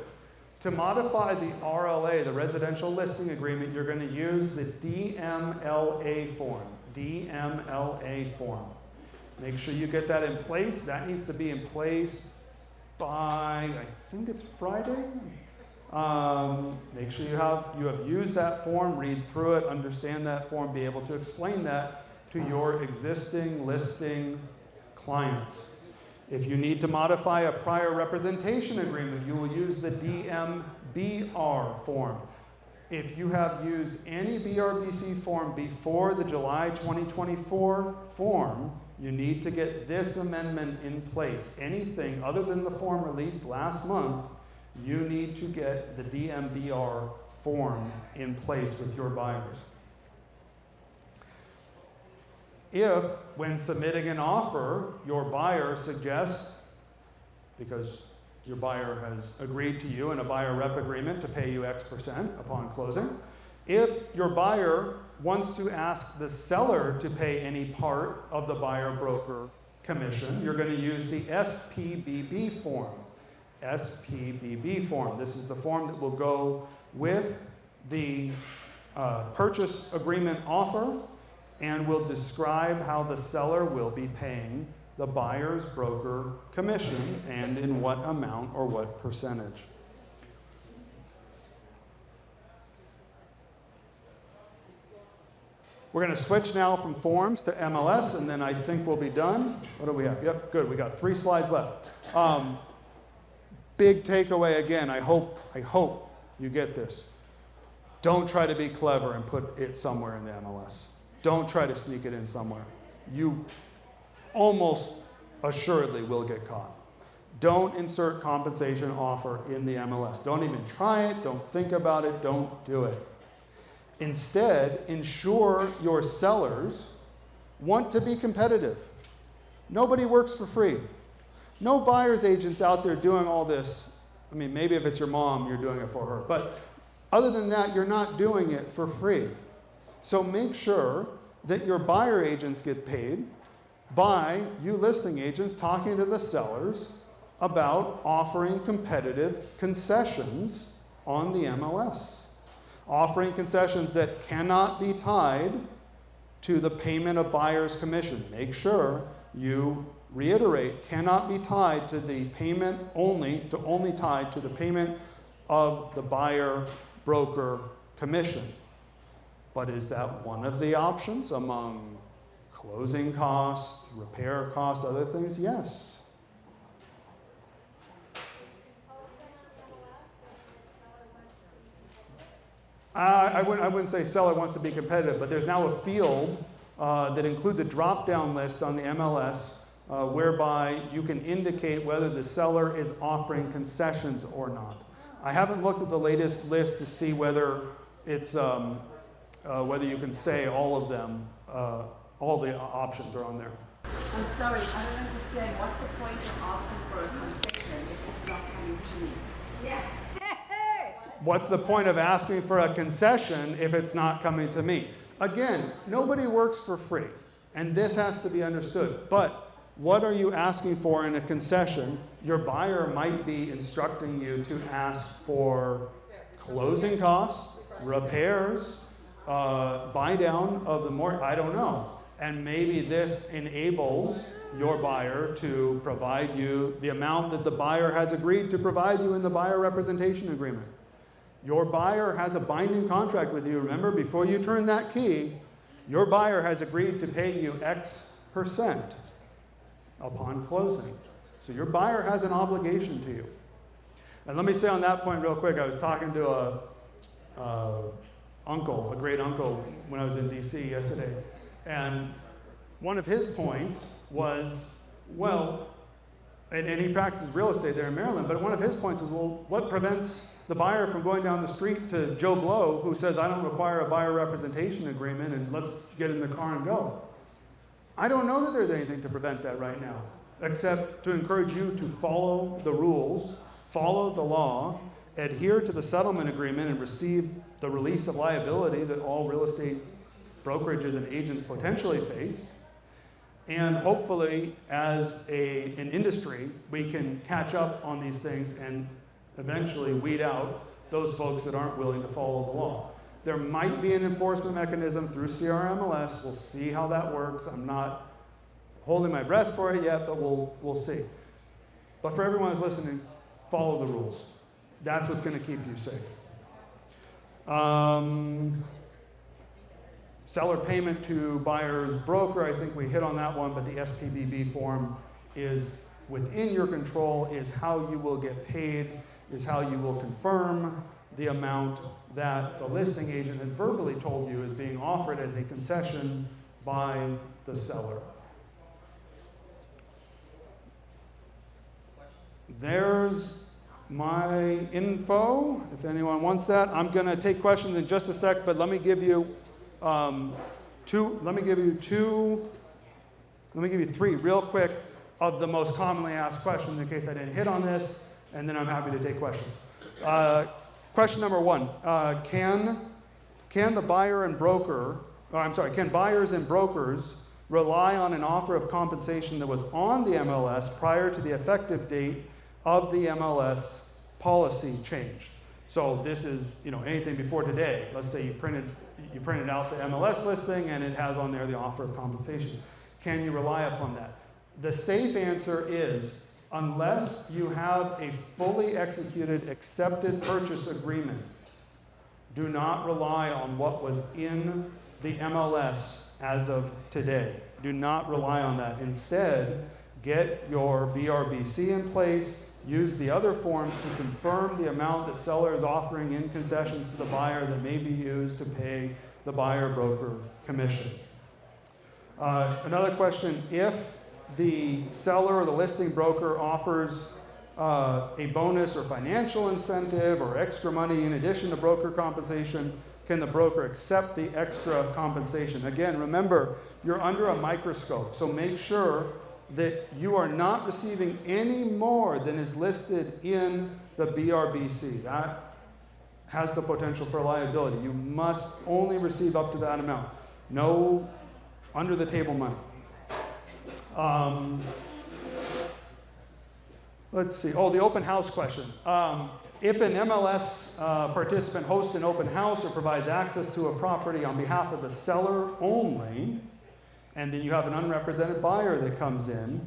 To modify the RLA, the residential listing agreement, you're going to use the DMLA form. DMLA form. Make sure you get that in place. That needs to be in place by, I think it's Friday. Make sure you have used that form, read through it, understand that form, be able to explain that to your existing listing clients. If you need to modify a prior representation agreement, you will use the DMBR form. If you have used any BRBC form before the July 2024 form, you need to get this amendment in place. Anything other than the form released last month, you need to get the DMBR form in place with your buyers. If, when submitting an offer, your buyer suggests, because your buyer has agreed to you in a buyer rep agreement to pay you X% upon closing, if your buyer wants to ask the seller to pay any part of the buyer broker commission, you're going to use the SPBB form. SPBB form. This is the form that will go with the purchase agreement offer and will describe how the seller will be paying the buyer's broker commission and in what amount or what percentage. We're going to switch now from forms to MLS, and then I think we'll be done. What do we have? Yep, good. We got 3 slides left. Big takeaway again. I hope you get this. Don't try to be clever and put it somewhere in the MLS. Don't try to sneak it in somewhere. You almost assuredly will get caught. Don't insert compensation offer in the MLS. Don't even try it. Don't think about it. Don't do it. Instead, ensure your sellers want to be competitive. Nobody works for free. No buyer's agents out there doing all this. I mean, maybe if it's your mom, you're doing it for her. But other than that, you're not doing it for free. So make sure that your buyer agents get paid by you listing agents talking to the sellers about offering competitive concessions on the MLS. Offering concessions that cannot be tied to the payment of buyer's commission. Make sure you reiterate, cannot be tied to the payment only tied to the payment of the buyer broker commission. But is that one of the options among closing costs, repair costs, other things? Yes. I wouldn't say seller wants to be competitive, but there's now a field that includes a drop-down list on the MLS whereby you can indicate whether the seller is offering concessions or not. I haven't looked at the latest list to see whether it's whether you can say all of them, all the options are on there. I'm sorry, I don't understand. What's the point of asking for a concession if it's not coming to me? Yeah. What's the point of asking for a concession if it's not coming to me? Again, nobody works for free, and this has to be understood. But what are you asking for in a concession? Your buyer might be instructing you to ask for closing costs, repairs, buy down of the mortgage, I don't know. And maybe this enables your buyer to provide you the amount that the buyer has agreed to provide you in the buyer representation agreement. Your buyer has a binding contract with you. Remember, before you turn that key, your buyer has agreed to pay you X% upon closing. So your buyer has an obligation to you. And let me say on that point real quick, I was talking to a great uncle when I was in DC yesterday. And one of his points was, well, and he practices real estate there in Maryland, but one of his points is, well, what prevents the buyer from going down the street to Joe Blow, who says, I don't require a buyer representation agreement, and let's get in the car and go? I don't know that there's anything to prevent that right now, except to encourage you to follow the rules, follow the law, adhere to the settlement agreement, and receive the release of liability that all real estate brokerages and agents potentially face. And hopefully, as an industry, we can catch up on these things and eventually weed out those folks that aren't willing to follow the law. There might be an enforcement mechanism through CRMLS. We'll see how that works. I'm not holding my breath for it yet, but we'll see. But for everyone who's listening, follow the rules. That's what's going to keep you safe. Seller payment to buyer's broker, I think we hit on that one, but the SPBB form is within your control, is how you will get paid, is how you will confirm the amount that the listing agent has verbally told you is being offered as a concession by the seller. There's my info, if anyone wants that. I'm going to take questions in just a sec, but let me give you three real quick of the most commonly asked questions in case I didn't hit on this, and then I'm happy to take questions. Question number one, can buyers and brokers rely on an offer of compensation that was on the MLS prior to the effective date of the MLS policy change? So this is, anything before today. Let's say you printed out the MLS listing and it has on there the offer of compensation. Can you rely upon that? The safe answer is, unless you have a fully executed, accepted purchase agreement, do not rely on what was in the MLS as of today. Do not rely on that. Instead, get your BRBC in place. Use the other forms to confirm the amount that seller is offering in concessions to the buyer that may be used to pay the buyer broker commission. Another question, if the seller or the listing broker offers a bonus or financial incentive or extra money in addition to broker compensation, can the broker accept the extra compensation? Again, remember, you're under a microscope, so make sure that you are not receiving any more than is listed in the BRBC. That has the potential for liability. You must only receive up to that amount. No under the table money. Let's see. Oh, the open house question. If an MLS participant hosts an open house or provides access to a property on behalf of the seller only, and then you have an unrepresented buyer that comes in,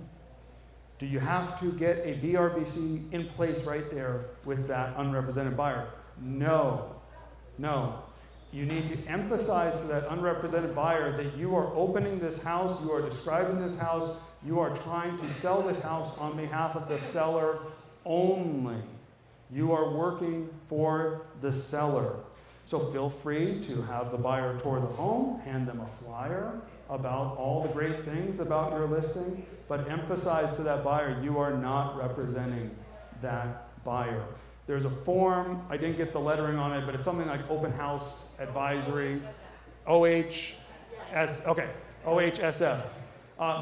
do you have to get a BRBC in place right there with that unrepresented buyer? No. No. You need to emphasize to that unrepresented buyer that you are opening this house, you are describing this house, you are trying to sell this house on behalf of the seller only. You are working for the seller. So feel free to have the buyer tour the home, hand them a flyer about all the great things about your listing, but emphasize to that buyer you are not representing that buyer. There's a form, I didn't get the lettering on it, but it's something like open house advisory, OHSF.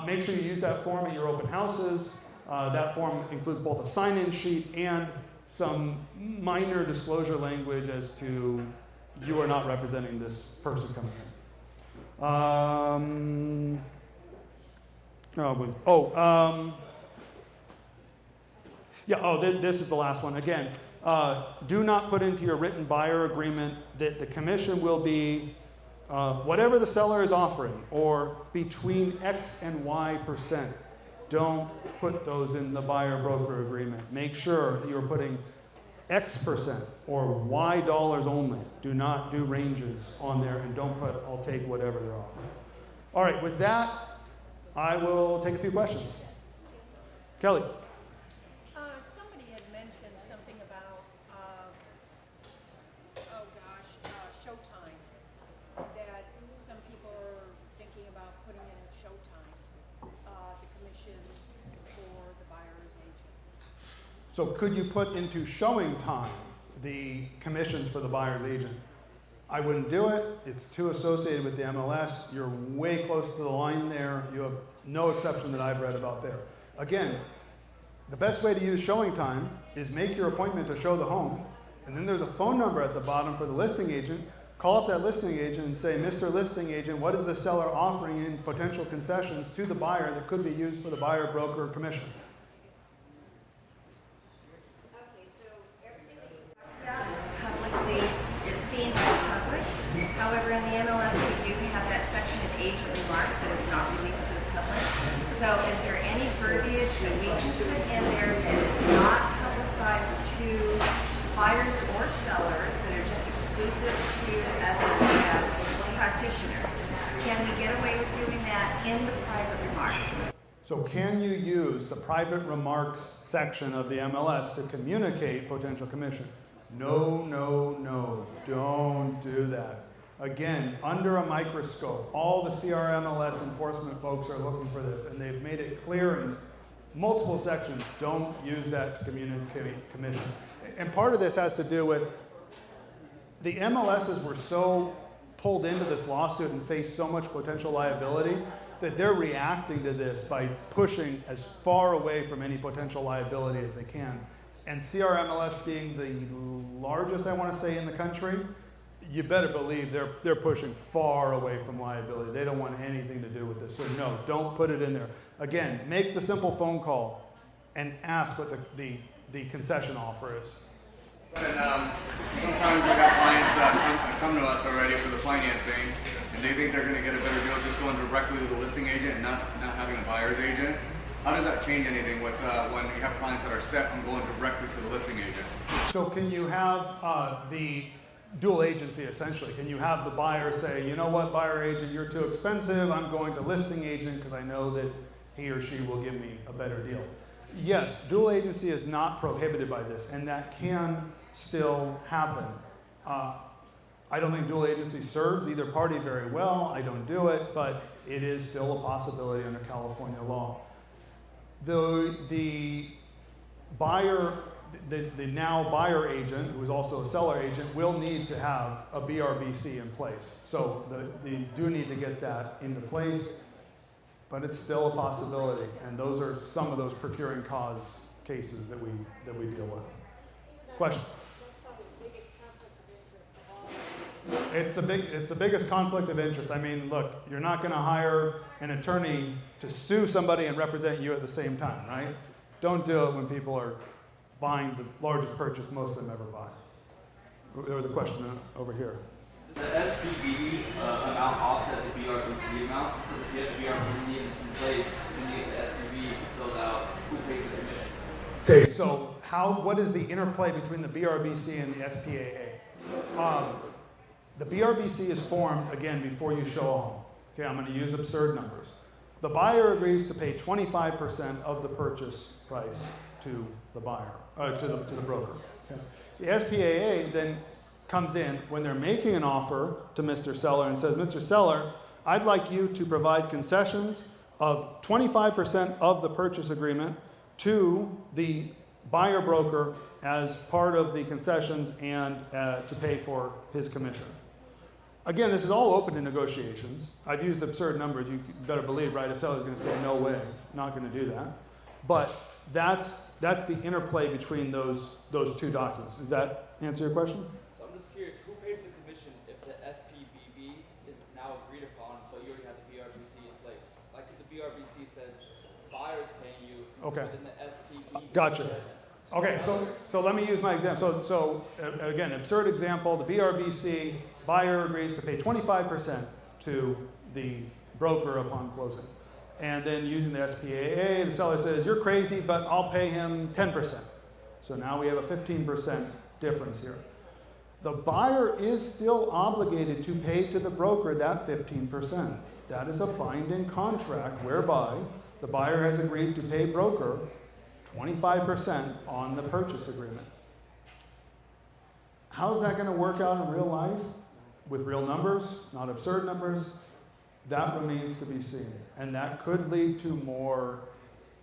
Make sure you use that form at your open houses. That form includes both a sign-in sheet and some minor disclosure language as to you are not representing this person coming in. This is the last one. Again, do not put into your written buyer agreement that the commission will be whatever the seller is offering or between X and Y%. Don't put those in the buyer broker agreement. Make sure that you're putting X% or Y dollars only. Do not do ranges on there, and don't put I'll take whatever they're offering. All right, with that, I will take a few questions. Kelly. Somebody had mentioned something about, Showtime, that some people are thinking about putting in Showtime, the commissions for the buyer's agent. So could you put into showing time the commissions for the buyer's agent? I wouldn't do it. It's too associated with the MLS. You're way close to the line there. You have no exception that I've read about there. Again, the best way to use showing time is make your appointment to show the home, and then there's a phone number at the bottom for the listing agent. Call up that listing agent and say, Mr. Listing Agent, what is the seller offering in potential concessions to the buyer that could be used for the buyer broker commission? Okay, so everything that you talked about is publicly, is seen by the public. However, in the MLS, we do have that section of agent remarks that is not released to the public. So is there any verbiage that we can put in there that is not publicized to buyers or sellers that are just exclusive to us as practitioners? Can we get away with doing that in the private remarks? So can you use the private remarks section of the MLS to communicate potential commission? No, no, no, don't do that. Again, under a microscope, all the CRMLS enforcement folks are looking for this, and they've made it clear in multiple sections, don't use that to communicate commission. And part of this has to do with the MLSs were so pulled into this lawsuit and face so much potential liability that they're reacting to this by pushing as far away from any potential liability as they can. And CRMLS being the largest, I want to say, in the country, you better believe they're pushing far away from liability. They don't want anything to do with this. So no, don't put it in there. Again, make the simple phone call and ask what the concession offer is. And sometimes we got clients that come to us already for the financing, and they think they're going to get a better deal just going directly to the listing agent and not having a buyer's agent. How does that change anything with when you have clients that are set on going directly to the listing agent? So can you have the dual agency essentially? Can you have the buyer say, you know what, buyer agent, you're too expensive, I'm going to listing agent because I know that he or she will give me a better deal? Yes, dual agency is not prohibited by this, and that can still happen. I don't think dual agency serves either party very well. I don't do it, but it is still a possibility under California law. The buyer, the now buyer agent, who is also a seller agent, will need to have a BRBC in place. So they do need to get that into place, but it's still a possibility. And those are some of those procuring cause cases that we deal with. Question? It's the biggest conflict of interest. I mean, look, you're not going to hire an attorney to sue somebody and represent you at the same time, right? Don't do it when people are buying the largest purchase most of them ever buy. There was a question over here. Does the SPV amount offset the BRBC amount? Because if you have the BRBC in place, when you get the SPV filled out, who pays the commission? Okay, so what is the interplay between the BRBC and the SPAA? The BRBC is formed, again, before you show a home. Okay, I'm going to use absurd numbers. The buyer agrees to pay 25% of the purchase price to the buyer, to the broker. Okay. The SPAA then comes in when they're making an offer to Mr. Seller and says, Mr. Seller, I'd like you to provide concessions of 25% of the purchase agreement to the buyer broker as part of the concessions and to pay for his commission. Again, this is all open to negotiations. I've used absurd numbers. You better believe, right? A seller's going to say, no way, not going to do that. But that's the interplay between those two documents. Does that answer your question? So I'm just curious, who pays the commission if the SPVB is now agreed upon, but you already have the BRBC in place? Like, because the BRBC says buyer's paying you, Okay. but then the SPVB Gotcha. says... Okay, so let me use my example. So again, absurd example, the BRBC, buyer agrees to pay 25% to the broker upon closing. And then using the SPAA, the seller says, you're crazy, but I'll pay him 10%. So now we have a 15% difference here. The buyer is still obligated to pay to the broker that 15%. That is a binding contract whereby the buyer has agreed to pay broker 25% on the purchase agreement. How's that going to work out in real life? With real numbers, not absurd numbers? That remains to be seen. And that could lead to more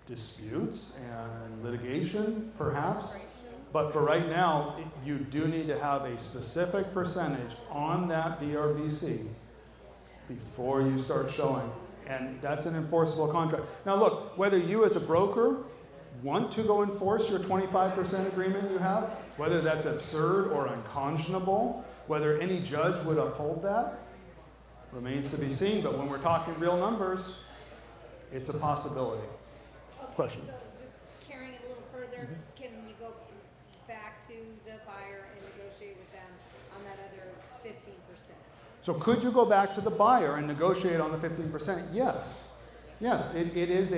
disputes and litigation, perhaps. But for right now, you do need to have a specific percentage on that BRBC before you start showing. And that's an enforceable contract. Now look, whether you as a broker want to go enforce your 25% agreement you have, whether that's absurd or unconscionable, whether any judge would uphold that, remains to be seen. But when we're talking real numbers, it's a possibility. Okay, Question. so just carrying it a little further, can you go back to the buyer and negotiate with them on that other 15%? So could you go back to the buyer and negotiate on the 15%? Yes. Yes, it is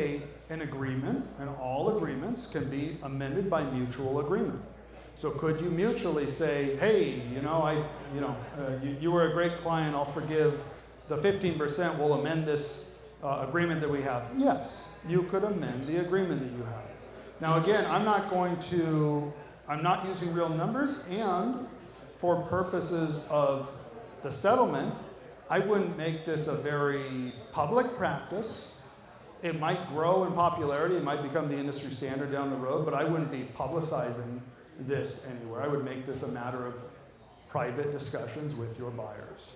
an agreement, and all agreements can be amended by mutual agreement. So could you mutually say, hey, you were a great client, I'll forgive the 15%, we'll amend this agreement that we have? Yes, you could amend the agreement that you have. Now again, I'm not using real numbers, and for purposes of the settlement, I wouldn't make this a very public practice. It might grow in popularity, it might become the industry standard down the road, but I wouldn't be publicizing this anywhere. I would make this a matter of private discussions with your buyers.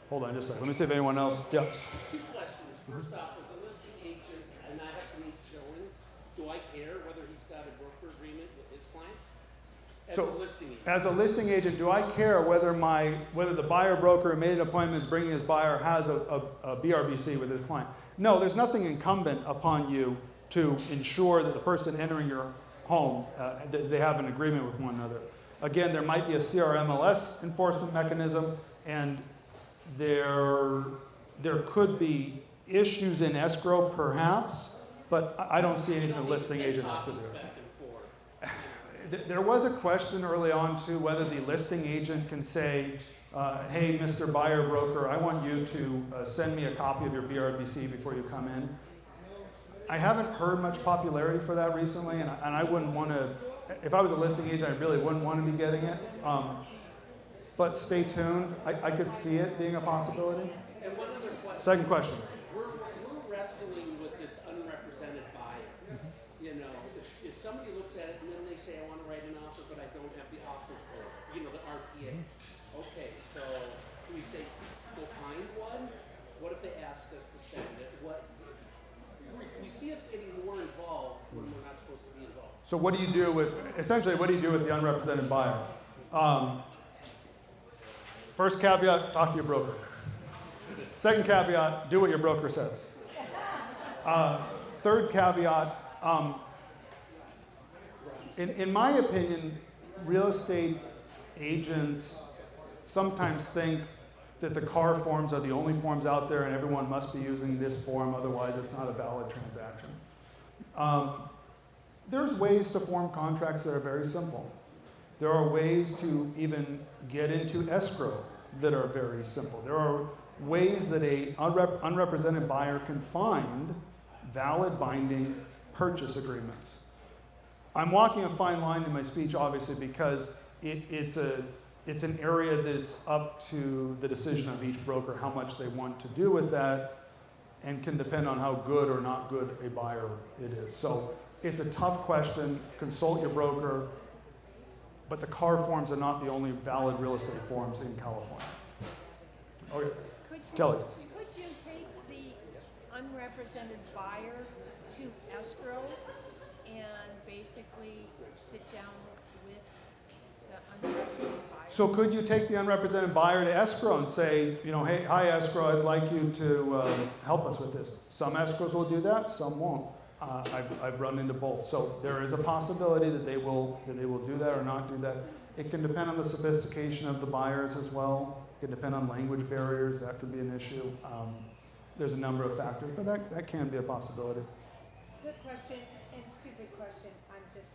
Hold on just a second. Let me see if anyone else. Yeah. Two questions. First off, as a listing agent, and I have to meet showings, do I care whether he's got a broker agreement with his clients? As a listing agent. As a listing agent, do I care whether the buyer broker who made an appointment is bringing his buyer has a BRBC with his client? No, there's nothing incumbent upon you to ensure that the person entering your home, they have an agreement with one another. Again, there might be a CRMLS enforcement mechanism, and there could be issues in escrow, perhaps, But I don't see anything the listing agent has to do. Back and forth. There was a question early on too, whether the listing agent can say, hey, Mr. Buyer Broker, I want you to send me a copy of your BRBC before you come in. I haven't heard much popularity for that recently, and I wouldn't want to, if I was a listing agent, I really wouldn't want to be getting it. But stay tuned. I could see it being a possibility. And one other question. Second question. We're wrestling with this unrepresented buyer. You know, if somebody looks at it and then they say, I want to write an offer, but I don't have the offer for it, you know, the RPA. Okay, so do we say, go find one? What if they ask us to send it? We see us getting more involved when we're not supposed to be involved. So what do you do with, essentially, what do you do with the unrepresented buyer? First caveat, talk to your broker. Second caveat, do what your broker says. Third caveat, in my opinion, real estate agents sometimes think that the CAR forms are the only forms out there and everyone must be using this form, otherwise it's not a valid transaction. There's ways to form contracts that are very simple. There are ways to even get into escrow that are very simple. There are ways that an unrepresented buyer can find valid binding purchase agreements. I'm walking a fine line in my speech, obviously, because it's an area that's up to the decision of each broker how much they want to do with that, and can depend on how good or not good a buyer it is. So it's a tough question. Consult your broker, but the CAR forms are not the only valid real estate forms in California. Okay, Kelly. Could you take the unrepresented buyer to escrow and basically sit down with the unrepresented buyer? So could you take the unrepresented buyer to escrow and say, you know, hey, hi escrow, I'd like you to help us with this. Some escrows will do that, some won't. I've run into both. So there is a possibility that they will do that or not do that. It can depend on the sophistication of the buyers as well. It can depend on language barriers. That could be an issue. There's a number of factors, but that can be a possibility. Good question and stupid question. I'm just,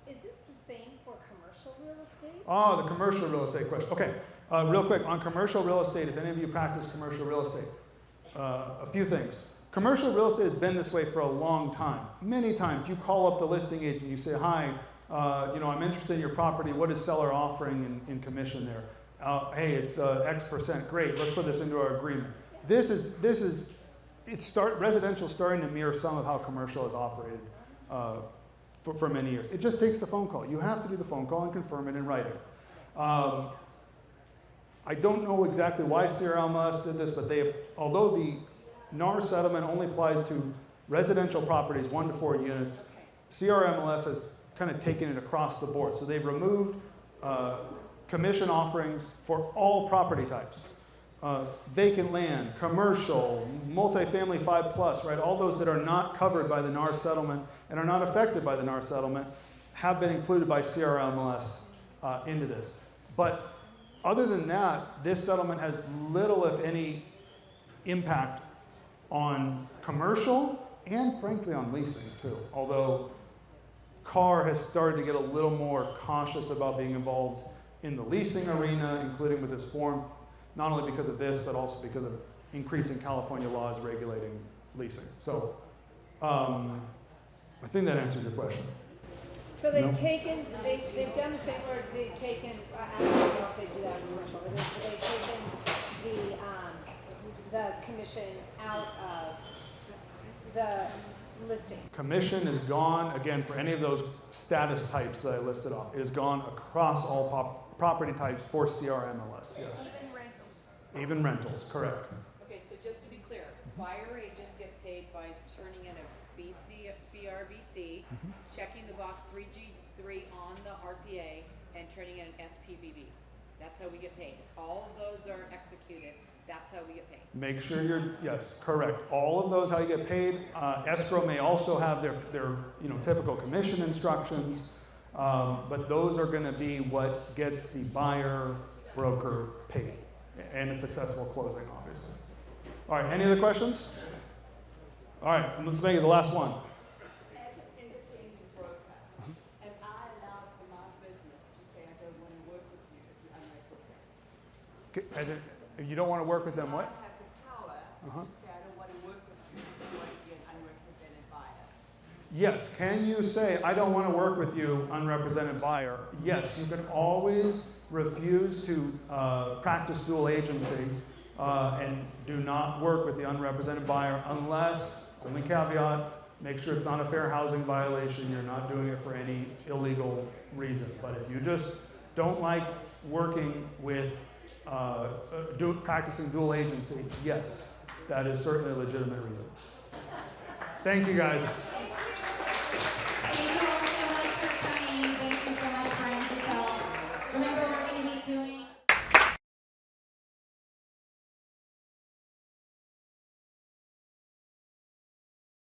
is this the same for commercial real estate? Oh, the commercial real estate question. Okay, real quick, on commercial real estate, if any of you practice commercial real estate, a few things. Commercial real estate has been this way for a long time. Many times you call up the listing agent, you say, hi, you know, I'm interested in your property. What is seller offering in commission there? Hey, it's X%. Great, let's put this into our agreement. Residential starting to mirror some of how commercial has operated for many years. It just takes the phone call. You have to do the phone call and confirm it in writing. I don't know exactly why MLS did this, but although the NAR settlement only applies to residential properties, 1 to 4 units, MLS has kind of taken it across the board. So they've removed commission offerings for all property types. Vacant land, commercial, multifamily 5+, right? All those that are not covered by the NAR settlement and are not affected by the NAR settlement have been included by MLS into this. But other than that, this settlement has little, if any, impact on commercial and frankly on leasing too. Although CAR has started to get a little more cautious about being involved in the leasing arena, including with this form, not only because of this, but also because of increasing California laws regulating leasing. So I think that answers your question. So they've taken, they've done the same word, they've taken, I don't know if they do that in commercial, but they've taken the commission out of the listing. Commission is gone, again, for any of those status types that I listed off. It is gone across all property types for MLS, yes. Even rentals. Even rentals, correct. Okay, so just to be clear, buyer agents get paid by turning in a BRBC, checking the box 3G3 on the RPA, and turning in an SPBB. That's how we get paid. All of those are executed. That's how we get paid. Make sure yes, correct. All of those how you get paid. Escrow may also have their typical commission instructions, but those are going to be what gets the buyer broker paid and a successful closing, obviously. All right, any other questions? All right, let's make it the last one. As an independent broker, am I allowed for my business to say I don't want to work with you if you're unrepresented? If you don't want to work with them, what? I have the power to say I don't want to work with you if you want to be an unrepresented buyer. Yes. Can you say, I don't want to work with you, unrepresented buyer? Yes. You can always refuse to practice dual agency and do not work with the unrepresented buyer unless, only caveat, make sure it's not a fair housing violation. You're not doing it for any illegal reason. But if you just don't like working with practicing dual agency, yes, that is certainly a legitimate reason. Thank you, guys.